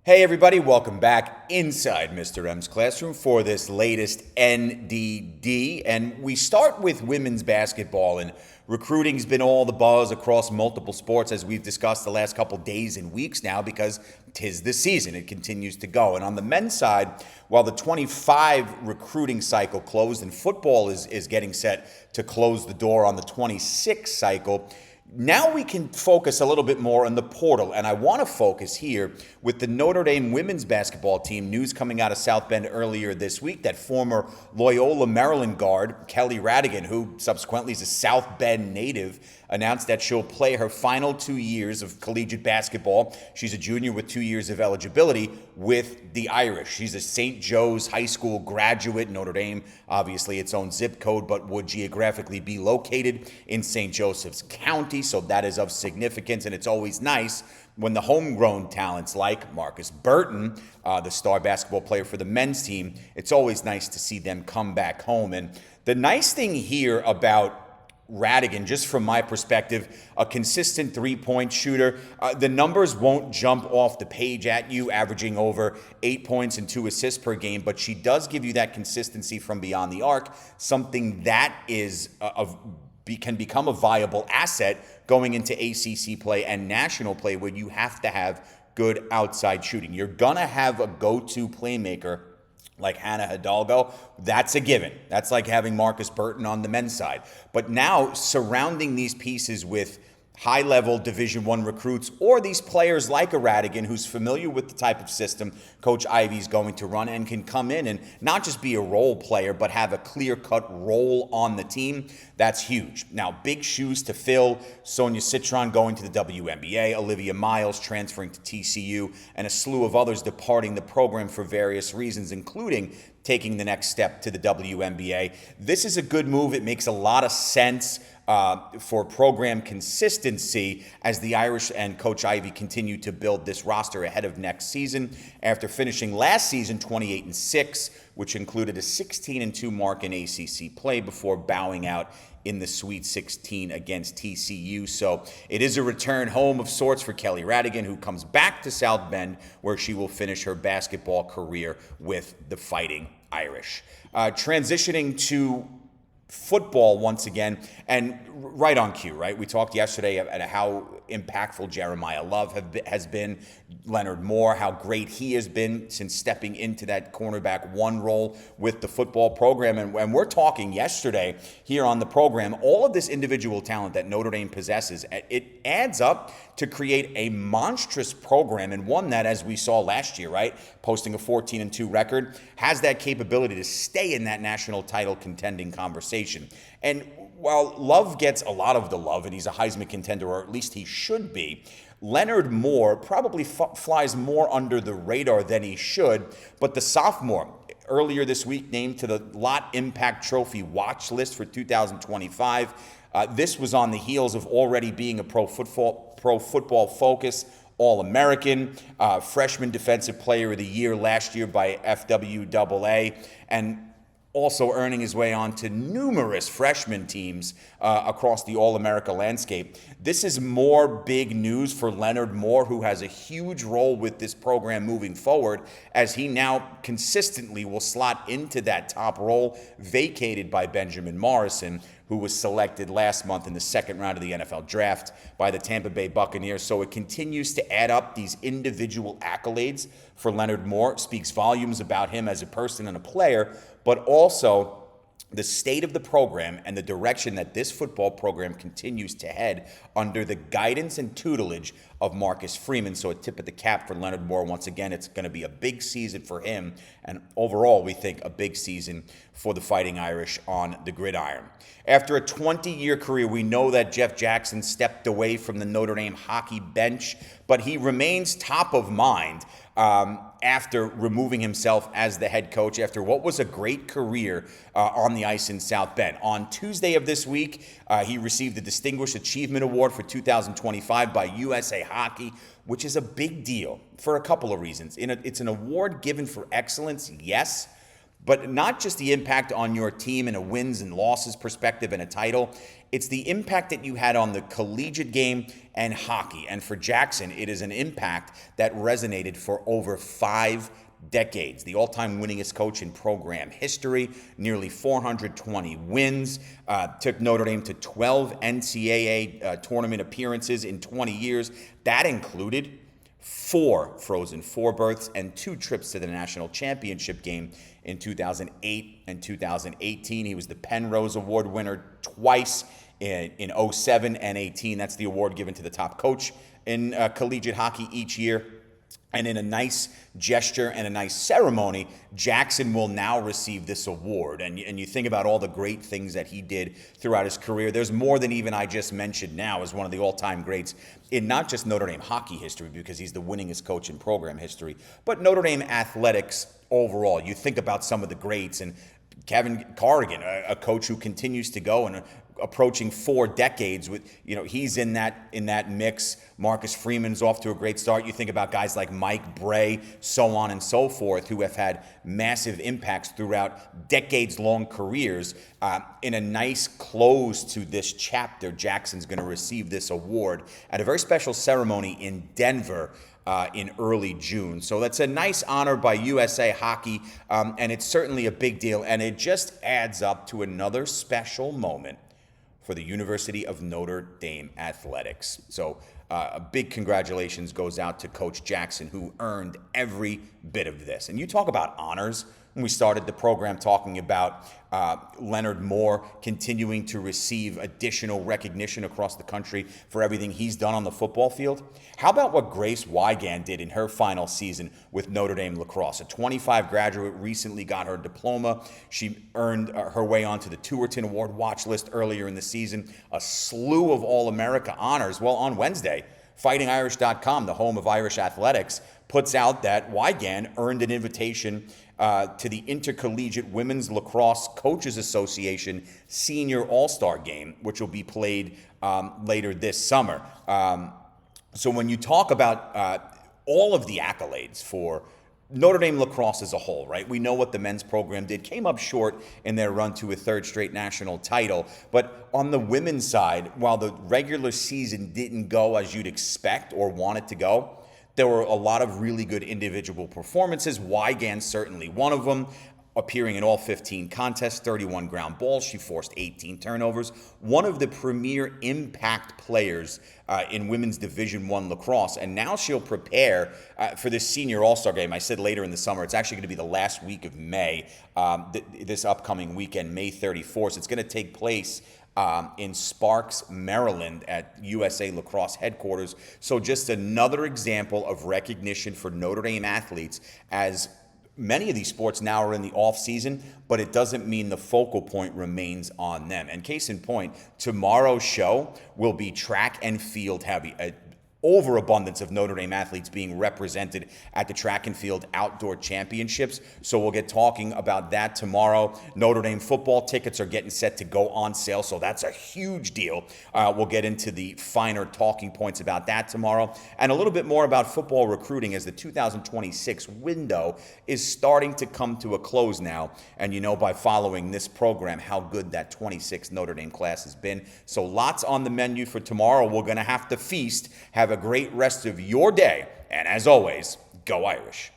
Hey everybody, welcome back inside Mr. M's classroom for this latest NDD. And we start with women's basketball, and recruiting's been all the buzz across multiple sports as we've discussed the last couple days and weeks now because 'tis the season. It continues to go. And on the men's side, while the 25 recruiting cycle closed and football is getting set to close the door on the 26 cycle, now we can focus a little bit more on the portal, and I want to focus here with the Notre Dame women's basketball team. News coming out of South Bend earlier this week that former Loyola Maryland guard Kelly Radigan, who subsequently is a South Bend native, announced that she'll play her final 2 years of collegiate basketball. She's a junior with 2 years of eligibility with the Irish. She's a St. Joe's High School graduate. Notre Dame, obviously its own zip code, but would geographically be located in St. Joseph's County, so that is of significance, and it's always nice when the homegrown talents like Marcus Burton, the star basketball player for the men's team, it's always nice to see them come back home. And the nice thing here about Radigan, just from my perspective, a consistent three-point shooter. The numbers won't jump off the page at you, averaging over 8 points and 2 assists per game, but she does give you that consistency from beyond the arc, something that is can become a viable asset going into ACC play and national play, where you have to have good outside shooting. You're going to have a go-to playmaker like Hannah Hidalgo. That's a given. That's like having Marcus Burton on the men's side. But now surrounding these pieces with high-level Division I recruits, or these players like a Radigan who's familiar with the type of system Coach Ivey's going to run and can come in and not just be a role player, but have a clear-cut role on the team, that's huge. Now, big shoes to fill. Sonia Citron going to the WNBA, Olivia Miles transferring to TCU, and a slew of others departing the program for various reasons, including taking the next step to the WNBA. This is a good move. It makes a lot of sense for program consistency as the Irish and Coach Ivey continue to build this roster ahead of next season. After finishing last season 28-6, which included a 16-2 mark in ACC play before bowing out in the Sweet 16 against TCU. So it is a return home of sorts for Kelly Radigan, who comes back to South Bend, where she will finish her basketball career with the Fighting Irish. Transitioning to football once again, and right on cue, right? We talked yesterday about how impactful Jeremiah Love has been, Leonard Moore, how great he has been since stepping into that cornerback one role with the football program. And we're talking yesterday here on the program, all of this individual talent that Notre Dame possesses, it adds up to create a monstrous program, and one that, as we saw last year, right, posting a 14-2 record, has that capability to stay in that national title contending conversation. And while Love gets a lot of the love, and he's a Heisman contender, or at least he should be, Leonard Moore probably flies more under the radar than he should. But the sophomore, earlier this week, named to the Lott Impact Trophy watch list for 2025. This was on the heels of already being a Pro Football Focus All-American, freshman defensive player of the year last year by FWAA, and also earning his way onto numerous freshman teams across the All-America landscape. This is more big news for Leonard Moore, who has a huge role with this program moving forward, as he now consistently will slot into that top role vacated by Benjamin Morrison, who was selected last month in the second round of the NFL draft by the Tampa Bay Buccaneers. So it continues to add up. These individual accolades for Leonard Moore speaks volumes about him as a person and a player, but also the state of the program and the direction that this football program continues to head under the guidance and tutelage of Marcus Freeman. So a tip of the cap for Leonard Moore. Once again, it's going to be a big season for him, and overall, we think a big season for the Fighting Irish on the gridiron. After a 20-year career, we know that Jeff Jackson stepped away from the Notre Dame hockey bench, but he remains top of mind after removing himself as the head coach after what was a great career on the ice in South Bend. On Tuesday of this week, he received the Distinguished Achievement Award for 2025 by USA Hockey, which is a big deal for a couple of reasons. It's an award given for excellence, yes, But not just the impact on your team in a wins and losses perspective and a title, it's the impact that you had on the collegiate game and hockey. And for Jackson, it is an impact that resonated for over 5 decades. The all-time winningest coach in program history, nearly 420 wins, took Notre Dame to 12 NCAA tournament appearances in 20 years. That included 4 Frozen Four berths and 2 trips to the national championship game in 2008 and 2018. He was the Penrose Award winner twice in 07 and 18. That's the award given to the top coach in collegiate hockey each year. And in a nice gesture and a nice ceremony, Jackson will now receive this award. And you think about all the great things that he did throughout his career. There's more than even I just mentioned now as one of the all-time greats in not just Notre Dame hockey history, because he's the winningest coach in program history, but Notre Dame athletics overall. You think about some of the greats, and Kevin Corrigan, a coach who continues to go and approaching 4 decades with, he's in that mix. Marcus Freeman's off to a great start. You think about guys like Mike Bray, so on and so forth, who have had massive impacts throughout decades-long careers. In a nice close to this chapter, Jackson's going to receive this award at a very special ceremony in Denver in early June. So that's a nice honor by USA Hockey, and it's certainly a big deal, and it just adds up to another special moment for the University of Notre Dame athletics. So a big congratulations goes out to Coach Jackson, who earned every bit of this. And you talk about honors. When we started the program talking about Leonard Moore continuing to receive additional recognition across the country for everything he's done on the football field. How about what Grace Wygand did in her final season with Notre Dame lacrosse? A 25 graduate, recently got her diploma. She earned her way onto the Tuerton Award watch list earlier in the season. A slew of All-America honors. Well, on Wednesday, FightingIrish.com, the home of Irish athletics, puts out that Wygand earned an invitation to the Intercollegiate Women's Lacrosse Coaches Association Senior All-Star Game, which will be played later this summer. So when you talk about all of the accolades for Notre Dame lacrosse as a whole, right? We know what the men's program did. Came up short in their run to a 3rd straight national title. But on the women's side, while the regular season didn't go as you'd expect or want it to go, there were a lot of really good individual performances. Wygand certainly one of them, appearing in all 15 contests, 31 ground balls. She forced 18 turnovers. One of the premier impact players in women's Division I lacrosse. And now she'll prepare for this senior all-star game. I said later in the summer. It's actually going to be the last week of May, this upcoming weekend, May 34th. It's going to take place in Sparks, Maryland at USA Lacrosse headquarters. So just another example of recognition for Notre Dame athletes, as many of these sports now are in the off season, but it doesn't mean the focal point remains on them. And case in point, tomorrow's show will be track and field heavy. Overabundance of Notre Dame athletes being represented at the track and field outdoor championships. So we'll get talking about that tomorrow. Notre Dame football tickets are getting set to go on sale, so that's a huge deal. We'll get into the finer talking points about that tomorrow, and a little bit more about football recruiting as the 2026 window is starting to come to a close now. And you know by following this program how good that 26 Notre Dame class has been. So lots on the menu for tomorrow. We're going to have to feast. Have a great rest of your day, and as always, go Irish.